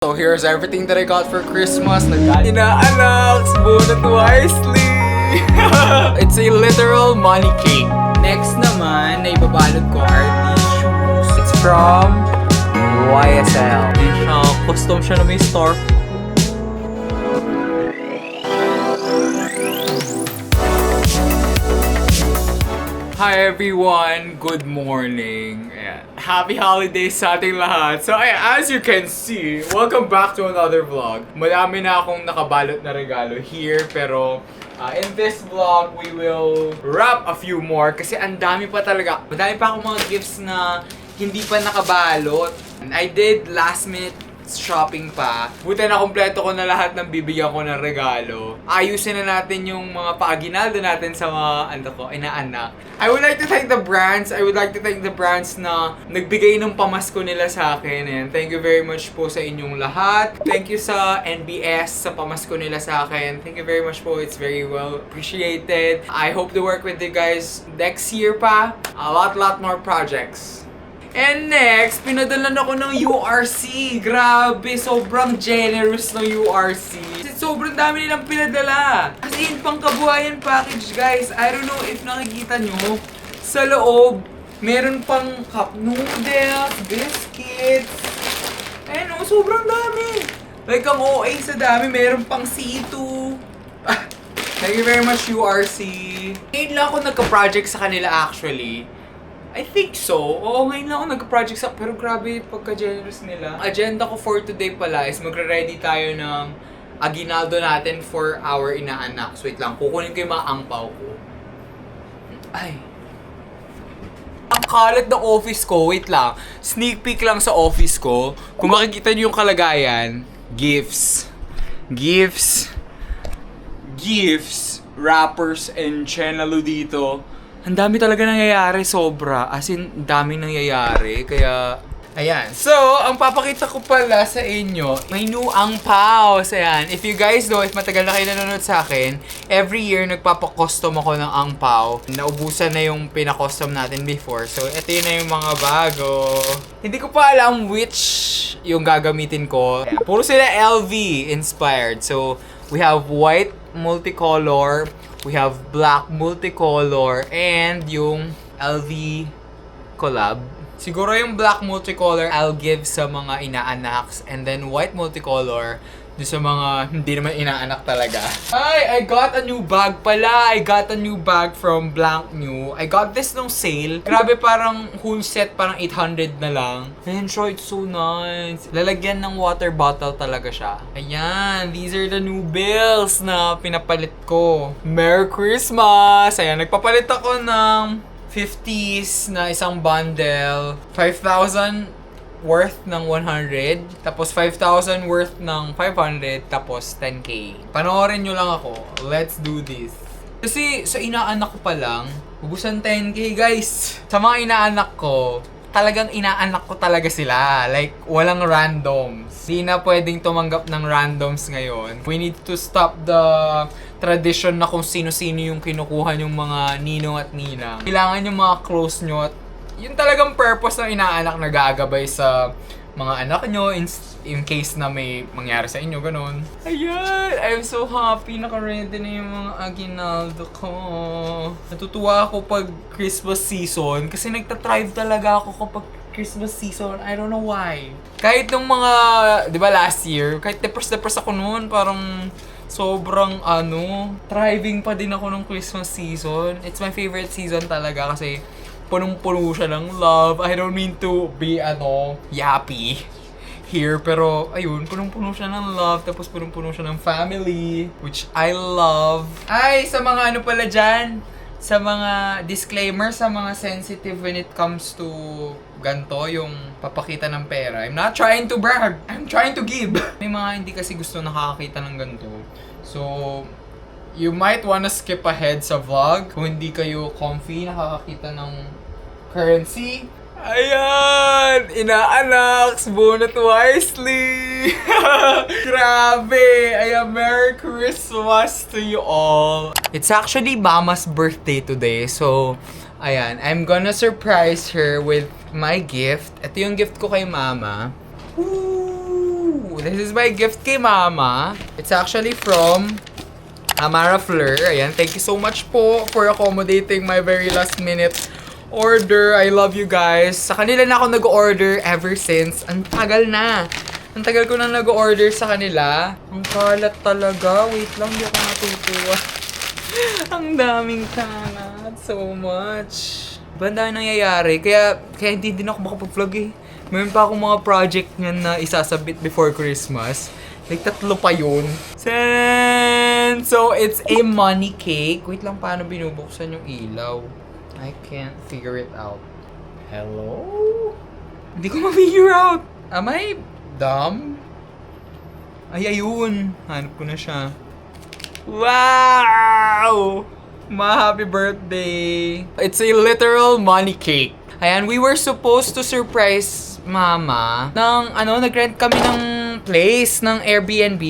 So here's everything that I got for Christmas. Inaanak, bunot wisely. It's a literal money cake. Next naman, na ibabalot ko are these shoes. It's from YSL. Yan siya, custom siya na may star. Hi everyone! Good morning! Ayan. Happy holidays sa ating lahat! So as you can see, welcome back to another vlog. Madami na akong nakabalot na regalo here, pero in this vlog, we will wrap a few more kasi ang dami pa talaga. Madami pa akong mga gifts na hindi pa nakabalot. I did last minute shopping pa. Buti na kompleto ko na lahat ng bibigyan ko ng regalo. Ayusin na natin yung mga paaginaldo natin sa mga inaanak. I would like to thank the brands. I would like to thank the brands na nagbigay ng pamasko nila sa akin. And thank you very much po sa inyong lahat. Thank you sa NBS sa pamasko nila sa akin. Thank you very much po. It's very well appreciated. I hope to work with you guys next year pa. A lot more projects. And next, pinadalan ako ng URC. Grabe, sobrang generous ng URC. Sobrang dami nilang pinadala. As in, pangkabuhayan package, guys. I don't know if nakikita nyo. Sa loob, meron pang cup noodles, biscuits. Ayun o, sobrang dami. Like, ang OA sa dami, meron pang C2. Thank you very much, URC. Ngayon lang ako nagka-project sa kanila actually. I think so. Oo, ngayon lang ako nag-project sa... Pero grabe, pagka-generous nila. Agenda ko for today pala is magre-ready tayo ng aginaldo natin for our inaanak. So wait lang, kukunin ko yung mga angpaw ko. Ay. Ang kalat ng office ko, wait lang. Sneak peek lang sa office ko. Kung makikita niyo yung kalagayan, gifts, wrappers, and chenalo dito. Ang dami talaga nangyayari, sobra. As in, daming nangyayari. Kaya, ayan. So, ang papakita ko pala sa inyo, may new angpaos. Ayan. If you guys know, if matagal na kayo nanonood sa akin, every year nagpapakostom ako ng angpao. Naubusan na yung pinakostom natin before. So, ito yun na yung mga bago. Hindi ko pa alam which yung gagamitin ko. Ayan. Puro sila LV inspired. So, we have white multicolor, we have black multicolor, and yung LV collab. Siguro yung black multicolor I'll give sa mga inaanaks, and then white multicolor dun sa mga hindi naman inaanak talaga. Ay, I got a new bag pala. I got a new bag from Blank New. I got this nung sale. Grabe, parang whole set parang 800 na lang. And so it's so nice. Lalagyan ng water bottle talaga siya. Ayan, these are the new bills na pinapalit ko. Merry Christmas! Ayan, nagpapalit ako ng 50s na isang bundle. 5,000 worth ng 100, tapos 5,000 worth ng 500, tapos 10K. Panoorin nyo lang ako. Let's do this. Kasi sa inaanak ko pa lang, ubusan 10K, guys. Sa mga inaanak ko, talagang inaanak ko talaga sila. Like, walang randoms. Di na pwedeng tumanggap ng randoms ngayon. We need to stop the tradition na kung sino-sino yung kinukuha yung mga ninong at ninang. Kailangan yung mga close nyo at yung talagang purpose ng inaanak na gagabay sa mga anak nyo in case na may mangyari sa inyo, ganun. Ayan! I'm so happy. Naka-ready na yung mga aginaldo ko. Natutuwa ako pag Christmas season kasi nagtatrive talaga ako kapag Christmas season. I don't know why. Kahit nung mga, di ba last year, kahit depressed ako noon, parang sobrang thriving pa din ako nung Christmas season. It's my favorite season talaga kasi punong-puno siya ng love. I don't mean to be, yappy here. Pero, ayun, punong-puno siya ng love. Tapos punong-puno siya ng family, which I love. Ay, sa mga pala dyan, sa mga disclaimer, sa mga sensitive when it comes to ganto, yung papakita ng pera. I'm not trying to brag. I'm trying to give. May mga hindi kasi gusto nakakakita ng ganto. So, you might wanna skip ahead sa vlog kung hindi kayo comfy nakakakita ng currency. Ayan! Inaanak! Bunot wisely! Grabe! Ayan, Merry Christmas to you all! It's actually Mama's birthday today, so ayan, I'm gonna surprise her with my gift. Ito yung gift ko kay Mama. Woo! this is my gift kay Mama. It's actually from Amara Fleur. Ayan, thank you so much po for accommodating my very last minute order. I love you guys. Sa kanila na ako nag-order ever since. Ang tagal na. Ang tagal ko na nag-order sa kanila. Ang kalat talaga. Wait lang, di ako natutuwa. Ang daming kalat. So much. Banda nangyayari. Kaya hindi din ako makapag-vlog eh. Mayroon pa akong mga project niyan na isasabit before Christmas. Like, 3 pa yun. So, it's a money cake. Wait lang, paano binubuksan yung ilaw? I can't figure it out. Hello? Hindi ko ma-figure out. Am I dumb? Ay, ayun. Hanap ko na siya. Wow! Happy birthday! It's a literal money cake. Ayan, we were supposed to surprise Mama nag-rent kami ng place ng Airbnb.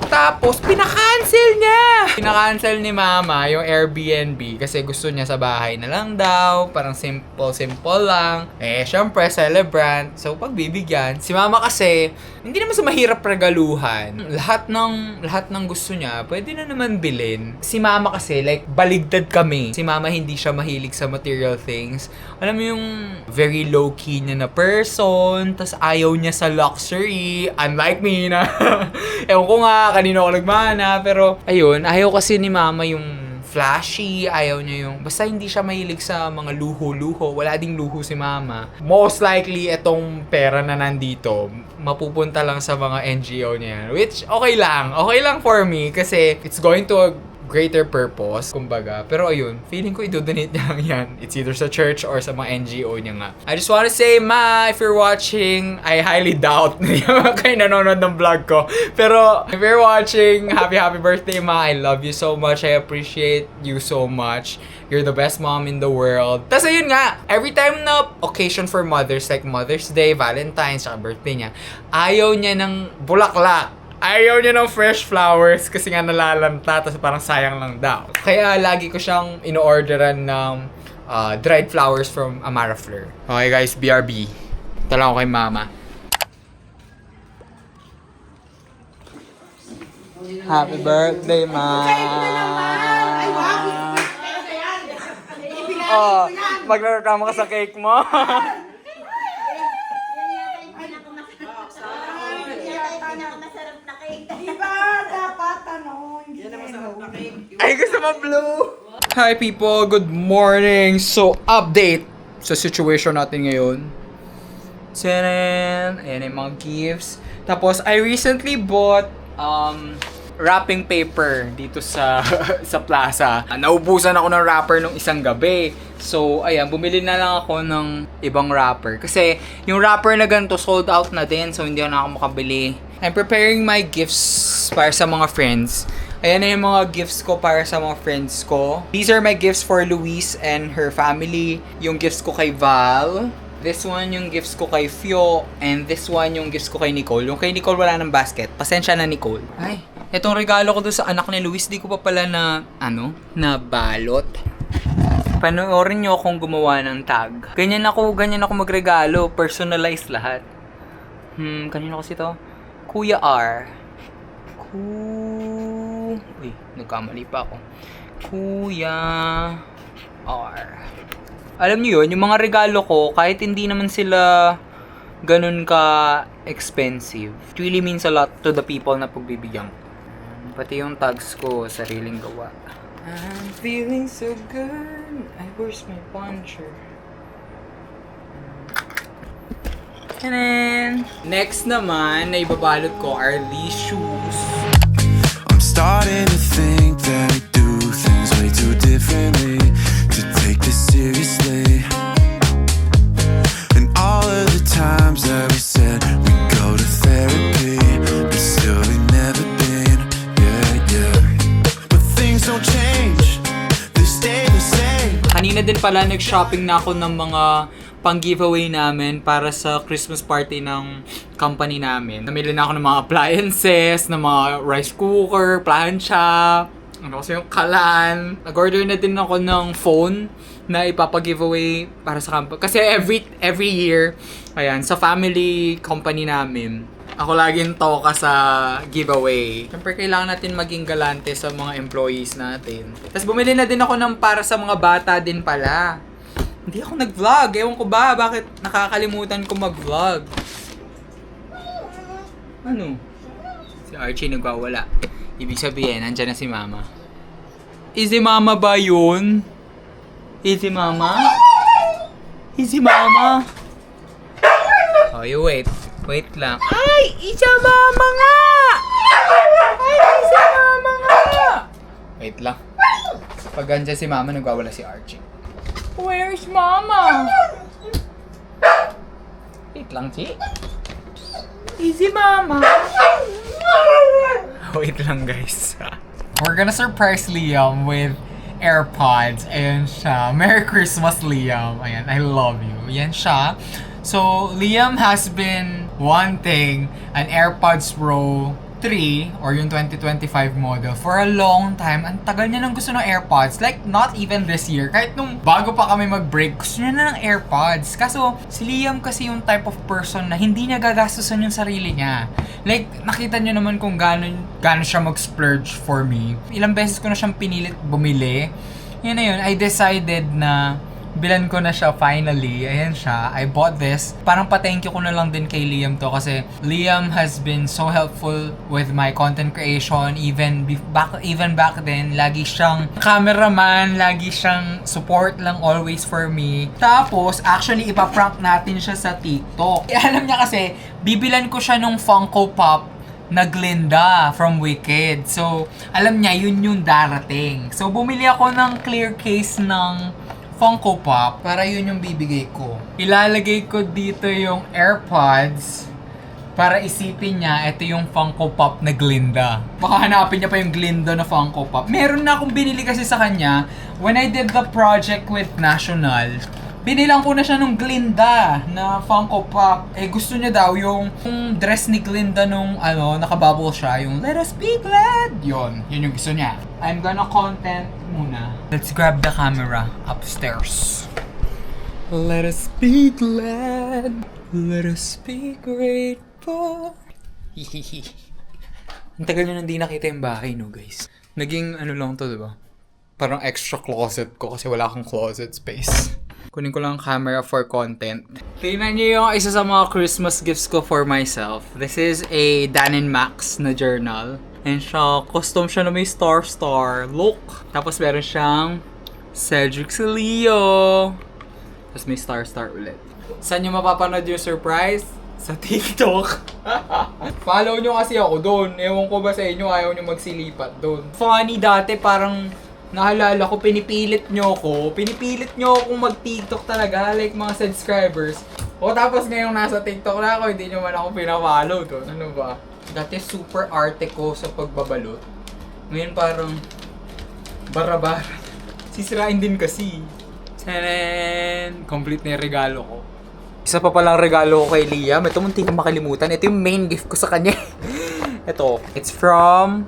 Tapos, pinakancel niya! Pinakancel ni Mama yung Airbnb kasi gusto niya sa bahay na lang daw. Parang simple lang. Syempre, celebrant. So, pagbibigyan. Si Mama kasi, hindi naman sa mahirap regaluhan. Lahat ng gusto niya, pwede na naman bilhin. Si Mama kasi, like, baligtad kami. Si Mama hindi siya mahilig sa material things. Alam mo yung very low-key niya na person, tas ayaw niya sa luxury, unlike me na, ewan ko nga, kanino ako nagmana, pero, ayun, ayaw kasi ni Mama yung flashy, ayaw niya yung, basta hindi siya mahilig sa mga luho-luho, wala ding luho si Mama. Most likely, itong pera na nandito, mapupunta lang sa mga NGO niya, which, okay lang for me, kasi it's going to a greater purpose, kumbaga. Pero ayun, feeling ko i-donate niya lang yan. It's either sa church or sa mga NGO niya nga. I just wanna say, Ma, if you're watching, I highly doubt na kayo nanonood ng vlog ko. Pero, if you're watching, happy birthday, Ma. I love you so much. I appreciate you so much. You're the best mom in the world. Tapos ayun nga, every time na occasion for mothers, like Mother's Day, Valentine's, saka birthday niya, ayaw niya ng bulaklak. Ayaw niya ng fresh flowers kasi nga nalalanta, tapos parang sayang lang daw. Kaya lagi ko siyang ino-orderan ng dried flowers from Amara Fleur. Okay guys, BRB. Ito lang ako kay Mama. Happy birthday, Ma! Oh, maglalakama ka sa cake mo. Ay, gusto mo blue! Hi people, good morning! So, update sa situation natin ngayon. Ayan yung mga gifts. Tapos, I recently bought wrapping paper dito sa sa plaza. Naubusan ako ng wrapper nung isang gabi. So, ayan, bumili na lang ako ng ibang wrapper. Kasi, yung wrapper na ganito sold out na din. So, hindi na ako makabili. I'm preparing my gifts para sa mga friends. Ayan na yung mga gifts ko para sa mga friends ko. These are my gifts for Luis and her family. Yung gifts ko kay Val. This one yung gifts ko kay Fio. And this one yung gifts ko kay Nicole. Yung kay Nicole wala ng basket. Pasensya na, Nicole. Ay, itong regalo ko doon sa anak ni Luis, di ko pa pala na balot. Panoorin nyo akong gumawa ng tag. Ganyan ako magregalo. Personalized lahat. Kanino kasi to? Kuya R. Uy, nagkamali pa ako. Kuya R. Alam niyo yun, yung mga regalo ko, kahit hindi naman sila ganun ka expensive, it really means a lot to the people na pagbibigyan ko. Pati yung tags ko, sariling gawa. I'm feeling so good. Where's my puncher? And then, next naman na ibabalot ko are these shoes. I'm starting to think that we do things way too differently, to take this seriously. And all of the times that we said we'd go to therapy, but still we've never been, yeah. But things don't change, they stay the same. Kanina din pala nag-shopping na ako ng mga pang-giveaway namin para sa Christmas party ng company namin. Namili na ako ng mga appliances, ng mga rice cooker, plancha, kasi yung kalan. Nag-order na din ako ng phone na ipapag-giveaway para sa company. Kasi every year, ayan, sa family company namin, Ako laging toka sa giveaway. Siyempre, kailangan natin maging galante sa mga employees natin. Tapos bumili na din ako ng para sa mga bata din pala. Hindi ako nag-vlog. Ewan ko ba, bakit nakakalimutan ko mag-vlog? Ano? Si Archie nagwawala. Ibig sabihin, nandyan na si Mama. Easy Mama ba yun? Easy Mama? Easy Mama? Oh, you wait. Wait lang. Ay! Isa Mama nga! Ay! Isa Mama nga! Wait lang. Pag andyan si Mama, nagwawala si Archie. Where's Mama? Wait lang, Chi. Easy Mama. Wait lang, guys. We're gonna surprise Liam with AirPods. Ayan siya. Merry Christmas, Liam. Ayan, I love you. Ayan siya. So, Liam has been wanting an AirPods Pro 3 or yung 2025 model for a long time. Ang tagal niya nang gusto ng AirPods. Like, not even this year. Kahit nung bago pa kami mag-break, gusto niya na ng AirPods. Kaso, si Liam kasi yung type of person na hindi niya gagastusan yung sarili niya. Like, nakita niyo naman kung gaano siya mag-splurge for me. Ilang beses ko na siyang pinilit bumili. Yun na yun, I decided na bilan ko na siya finally. Ayan siya. I bought this. Parang pa-thank you ko na lang din kay Liam to kasi Liam has been so helpful with my content creation even back then. Lagi siyang cameraman, lagi siyang support lang always for me. Tapos, actually, ipaprank natin siya sa TikTok. Alam niya kasi, bibilan ko siya nung Funko Pop na Glinda from Wicked. So, alam niya, yun yung darating. So, bumili ako ng clear case ng Funko Pop para yun yung bibigay ko. Ilalagay ko dito yung AirPods para isipin niya ito yung Funko Pop na Glinda. Baka hanapin niya pa yung Glinda na Funko Pop. Meron na akong binili kasi sa kanya when I did the project with National. Binilang ko na siya nung Glinda na Funko Pop. Eh gusto niya daw yung dress ni Glinda nung nakabubble siya, yung Let Us Be Glad. Yun yung gusto niya. I'm gonna content muna. Let's grab the camera upstairs. Let us be glad. Let us be grateful. Hihihi. Ang tagal nyo nang di nakita yung bahay, no guys? Naging lang to, diba? Parang extra closet ko kasi wala akong closet space. Kunin ko lang ang camera for content. Tingnan niyo yung isa sa mga Christmas gifts ko for myself. This is a Dan & Max na journal. And siya, custom siya na may star look. Tapos meron siyang Cedric Leo. Tapos may star ulit. Saan nyo mapapanood yung surprise? Sa TikTok. Follow nyo kasi ako doon. Ewan ko ba sa inyo, ayaw nyo magsilipat doon. Funny dati, parang nahalala ko, pinipilit nyo akong mag-TikTok talaga, like mga subscribers. O tapos ngayong nasa TikTok na ako, hindi nyo man ako pinafollow doon. Ano ba? Dati super arte ko sa pagbabalot. Ngayon parang bara-bara. Sisirain din kasi. Tanan! Complete na yung regalo ko. Isa pa palang regalo ko kay Liam. Ito munti kong makalimutan. Ito yung main gift ko sa kanya. Ito. It's from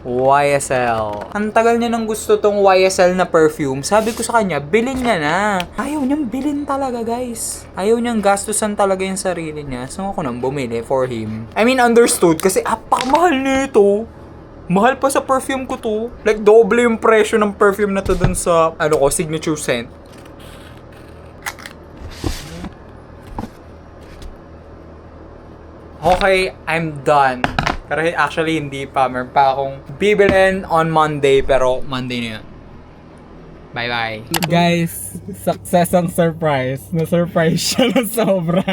YSL. Ang tagal niya nang gusto tong YSL na perfume. Sabi ko sa kanya, bilhin niya na. Ayaw niyang bilhin talaga, guys. Ayaw niyang gastusan talaga yung sarili niya. So ako nang bumili for him. I mean, understood. Kasi apakamahal nito. Mahal pa sa perfume ko to. Like, doble yung presyo ng perfume na to dun sa, signature scent. Okay, I'm done. Pero actually, hindi pa. Meron pa akong bibilin on Monday, pero Monday na yun. Bye-bye. Guys, success ang surprise. Na-surprise siya na sobra.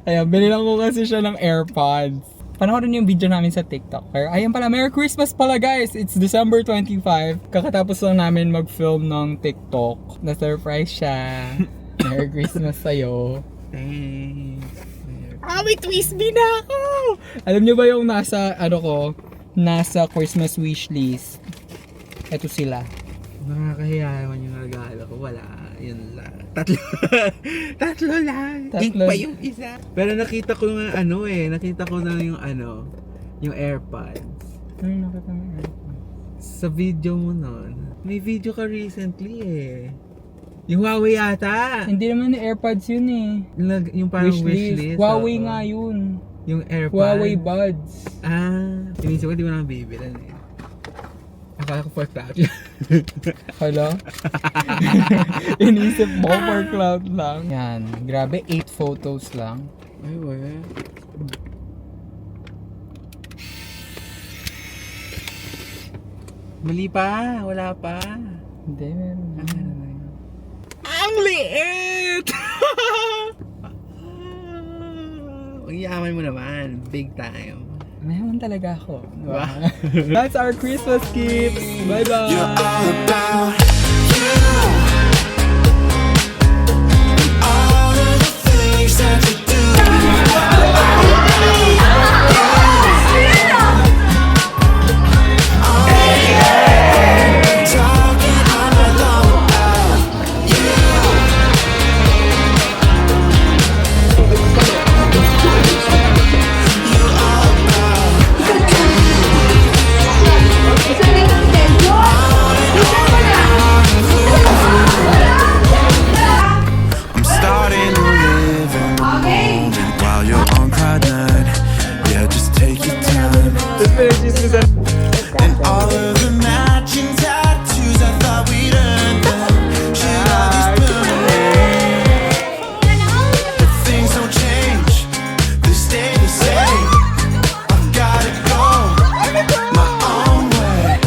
Ayan, binilang ko kasi siya ng AirPods. Panoorin yung video namin sa TikTok. Pero ayun pala, Merry Christmas pala guys! It's December 25. Kakatapos lang namin mag-film ng TikTok. Na-surprise siya. Merry Christmas sa'yo. May twist din ako! Alam niyo ba yung nasa Christmas wishlist? Ito sila. Nakakahiya naman yung regalo ko. Wala. Yun lang. Tatlo lang. Tatlo. Ink pa yung isa. Pero nakita ko nga nakita ko na yung AirPods. Ano nakita mo? Sa video mo nun. May video ka recently Yung Huawei yata. Hindi naman yung AirPods yun eh. Yung parang wishlist. Huawei oo. nga yun. Yung AirPods. Huawei Buds. Inisip ko di mo naman bibilan eh. Akala ko for cloud. Hala? Inisip mo for cloud lang. Yan. Grabe, 8 photos lang. Ay, wala. Mali pa. Wala pa. Hindi, meron. Ang liit! Ang yaman mo naman. Big time. Mayaman talaga ako. Diba? That's our Christmas gifts. Bye-bye! You're all about you. All of the things that you do. Talking all night long about you. You're all about I'm starting to live in the moment while you're on cloud nine. Yeah, just take your time. And all of the matching tattoos, I thought we'd earn them. Should all these permanent? But things don't change, they stay the same. I've gotta go my own way.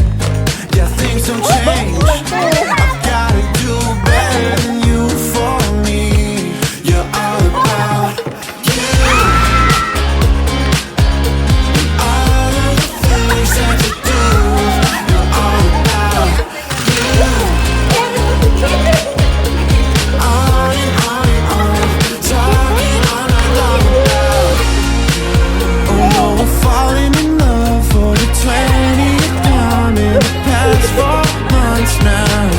Yeah, things don't change. I've gotta do better than you for me. You're all about you. All of the things that you do. You're all about you. On and on and on, talking all night long about. Oh no, we're falling in love for the 20th time in the past 4 months now.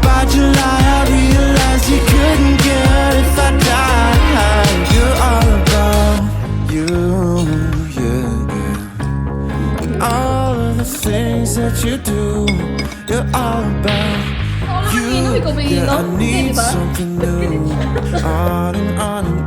By July I realized you couldn't get if I died. You're all about you, yeah. And all of the things that you do, you're all about you. Yeah, I need something new. On and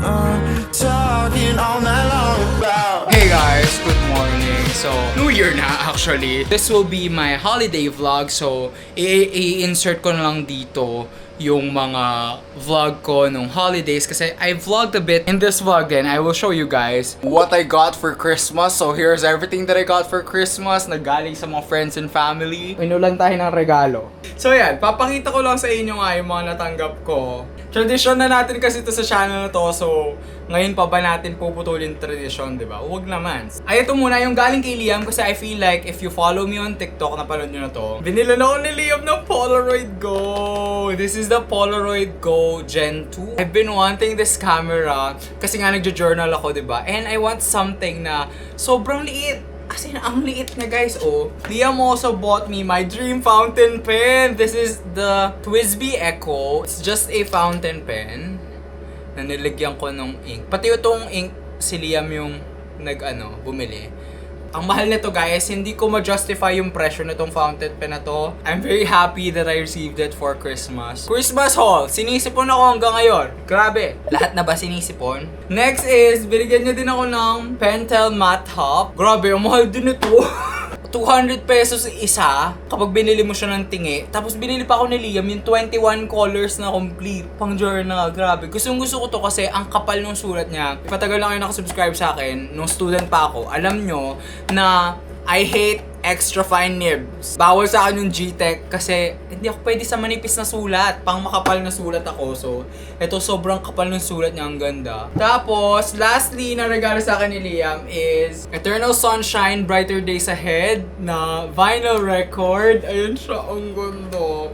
on, talking all night long about. Hey guys, good morning. So, New Year na actually. This will be my holiday vlog. So, i-insert ko na lang dito yung mga vlog ko nung holidays kasi I vlogged a bit in this vlog then I will show you guys what I got for Christmas. So here's everything that I got for Christmas na galing sa mga friends and family. Inulan tayo ng regalo. So yan, papakita ko lang sa inyo nga yung mga natanggap ko. Tradisyon na natin kasi ito sa channel na to, so ngayon pa ba natin puputulin tradisyon, di ba? Huwag naman. Ay, ito muna yung galing kay Liam kasi I feel like if you follow me on TikTok, napanood nyo na to. Binila na ako ni Liam ng Polaroid Go. This is the Polaroid Go Gen 2. I've been wanting this camera kasi nga nagjo-journal ako, di ba? And I want something na sobrang liit. As in, ang liit na guys, oh. Liam also bought me my dream fountain pen. This is the Twisby Echo. It's just a fountain pen na nilagyan ko ng ink. Pati itong ink, si Liam yung bumili. Ang mahal nito guys, hindi ko ma-justify yung presyo nitong fountain pen na to. I'm very happy that I received it for Christmas. Christmas haul! Sinisipon ako hanggang ngayon. Grabe! Lahat na ba sinisipon? Next is, binigyan niya din ako ng Pentel Matte Top. Grabe, ang mahal din ito. 200 pesos isa kapag binili mo siya ng tingi. Tapos binili pa ako ni Liam yung 21 colors na complete pang journal. Grabe. Gusto ko to kasi ang kapal ng sulat niya. Patagal lang kayo nakasubscribe sa akin. Nung student pa ako, alam nyo na I hate extra fine nibs. Bawal sa akin yung G-Tech kasi hindi ako pwede sa manipis na sulat. Pang makapal na sulat ako. So, ito sobrang kapal ng sulat niya. Ang ganda. Tapos, lastly na regalo sa akin ni Liam is Eternal Sunshine, Brighter Days Ahead na vinyl record. Ayun siya. Ang ganda.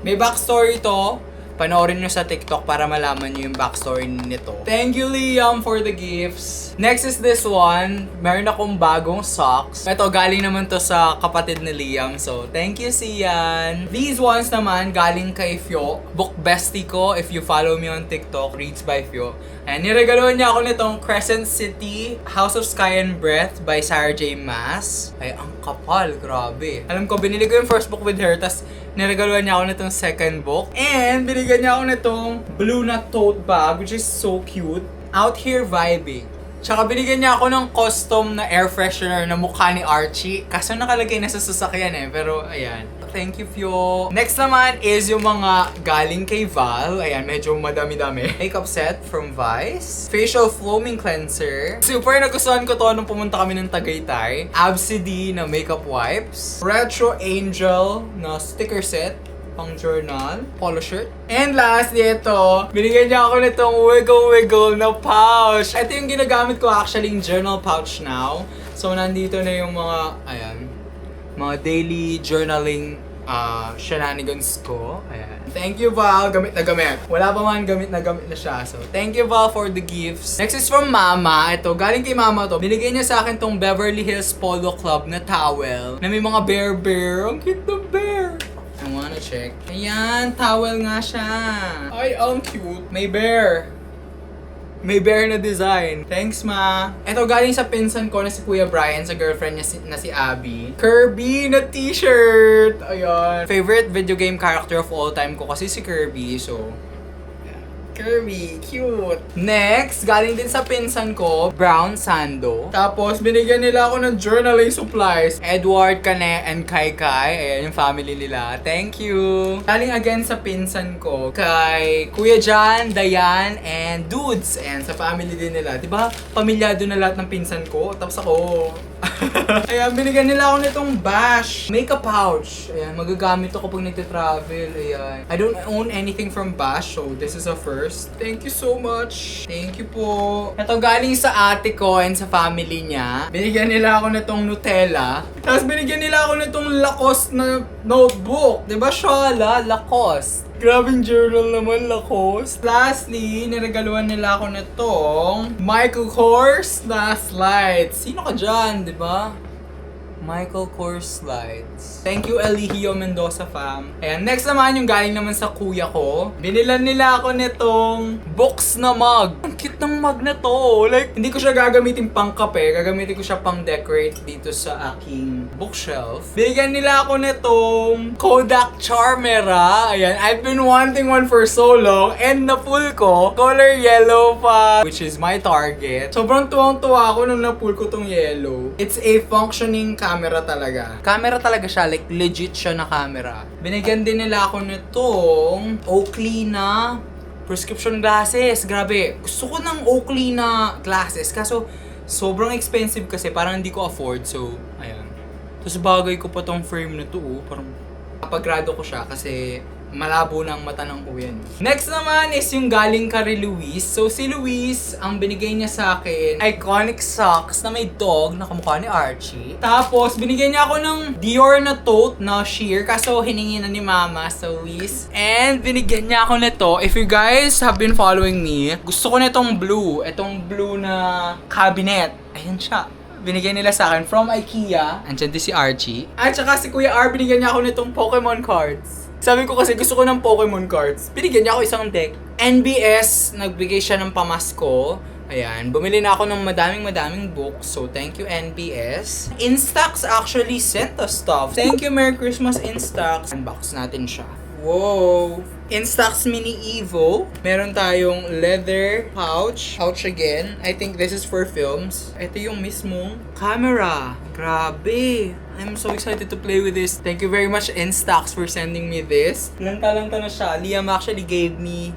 May backstory to. Panoorin nyo sa TikTok para malaman nyo yung backstory nito. Thank you, Liam, for the gifts. Next is this one. Meron akong bagong socks. Ito, galing naman to sa kapatid ni Liam. So, thank you, Sian. These ones naman, galing kay Fyo. Book bestie ko, if you follow me on TikTok, Reads by Fyo. And niregaloan niya ako nitong Crescent City, House of Sky and Breath by Sarah J. Maas. Ay, ang kapal, grabe. Alam ko, binili ko yung first book with her, tas Niregaluhan niya ako nitong second book. And binigyan niya ako nitong blue na tote bag, which is so cute. Out here vibing. Tsaka binigyan niya ako ng custom na air freshener na mukha ni Archie. Kaso nakalagay na sa sasakyan eh. Pero ayan. Thank you, Fyo. Next naman is yung mga galing kay Val. Ayan, medyo madami-dami. Makeup set from Vice. Facial foaming cleanser. Super nagustuhan ko to nung pumunta kami ng Tagaytay. Absidy na makeup wipes. Retro Angel na sticker set. Pang journal, polo shirt. And last, dito, binigyan niya ako nitong wiggle-wiggle na pouch. Ito yung ginagamit ko actually yung journal pouch now. So, nandito na yung mga, ayan, mga daily journaling shenanigans ko. Ayan. Thank you, Val. Gamit na gamit. Wala pa man, gamit na siya. So, thank you, Val, for the gifts. Next is from Mama. Ito, galing kay Mama to. Binigay niya sa akin tong Beverly Hills Polo Club na towel na may mga bear. Ang cute na bear. I wanna check. Ayan, towel nga siya. Ay, ang cute. May bear. May bear na design. Thanks, Ma. Ito, galing sa pinsan ko na si Kuya Brian, sa girlfriend niya na si Abby. Kirby na t-shirt. Ayan. Favorite video game character of all time ko kasi si Kirby, so... Kirby, cute. Next, galing din sa pinsan ko, Brown Sando. Tapos, binigyan nila ako ng journaling supplies. Edward, Kane, and Kai. Ayan yung family nila. Thank you. Galing again sa pinsan ko, kay Kuya Jan, Dayan, and Dudes. Ayan, sa family din nila. Diba, pamilyado na lahat ng pinsan ko. Tapos ako, ayan, binigyan nila ako nitong Bash makeup pouch. Ayan, magagamit ako pag nagte-travel. Ayan. I don't own anything from Bash, so this is a first. Thank you so much. Thank you po. Ito galing sa ate ko and sa family niya. Binigyan nila ako nitong Nutella. Tapos binigyan nila ako nitong Lacoste na notebook. Diba, Shala? Lacoste. Grabing journal naman, Lacoste. Lastly, niregaluhan nila ako nitong Michael Kors na slides. Sino ka dyan, di ba? Michael Kors slides. Thank you, Eligio Mendoza fam. Ayan, next naman yung galing naman sa kuya ko. Binilan nila ako nitong box na mug. Ang cute ng mug na to. Like, hindi ko siya gagamitin pang kape. Gagamitin ko siya pang decorate dito sa aking bookshelf. Bigyan nila ako nitong Kodak Charmera. Ayan, I've been wanting one for so long. And na-pull ko. Color yellow pa. Which is my target. Sobrang tuwang-tuwa ako nung na-pull ko tong yellow. It's a functioning camera talaga. Camera talaga siya. Like, legit siya na camera. Binigyan din nila ako nitong Oakley na prescription glasses. Grabe. Gusto ko ng Oakley na glasses. Kaso, sobrang expensive kasi. Parang hindi ko afford. So, ayan. Tapos bagay ko pa tong frame na to. Parang kapag-grado ko siya kasi malabo na ang mata ng kuya niya. Next naman is yung galing kay Luis. So, si Luis, ang binigay niya sa akin, iconic socks na may dog na kamukha ni Archie. Tapos, binigyan niya ako ng Dior na tote na sheer. Kaso, hiningi na ni Mama sa Luis. And, binigyan niya ako nito. If you guys have been following me, gusto ko nitong blue. Itong blue na cabinet. Ayan siya. Binigyan nila sa akin from IKEA. Andyan din si Archie. At saka si Kuya R, binigyan niya ako nitong Pokemon cards. Sabi ko kasi gusto ko ng Pokemon cards. Binigyan niya ako isang deck. NBS, nagbigay siya ng pamasko. Ayan, bumili na ako ng madaming books. So, thank you, NBS. Instax actually sent us stuff. Thank you, Merry Christmas, Instax. Unbox natin siya. Wow! Instax Mini Evo. Meron tayong leather pouch. Pouch again. I think this is for films. Ito yung mismong camera. Grabe! I'm so excited to play with this. Thank you very much, Instax, for sending me this. Lanta-lanta na siya. Liam actually gave me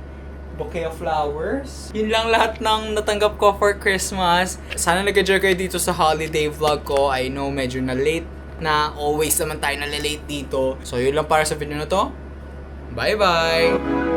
bouquet of flowers. Yun lang lahat ng natanggap ko for Christmas. Sana nag-enjoy kayo dito sa holiday vlog ko. I know medyo na late na. Always naman tayo na late dito. So yun lang para sa video na to. Bye-bye!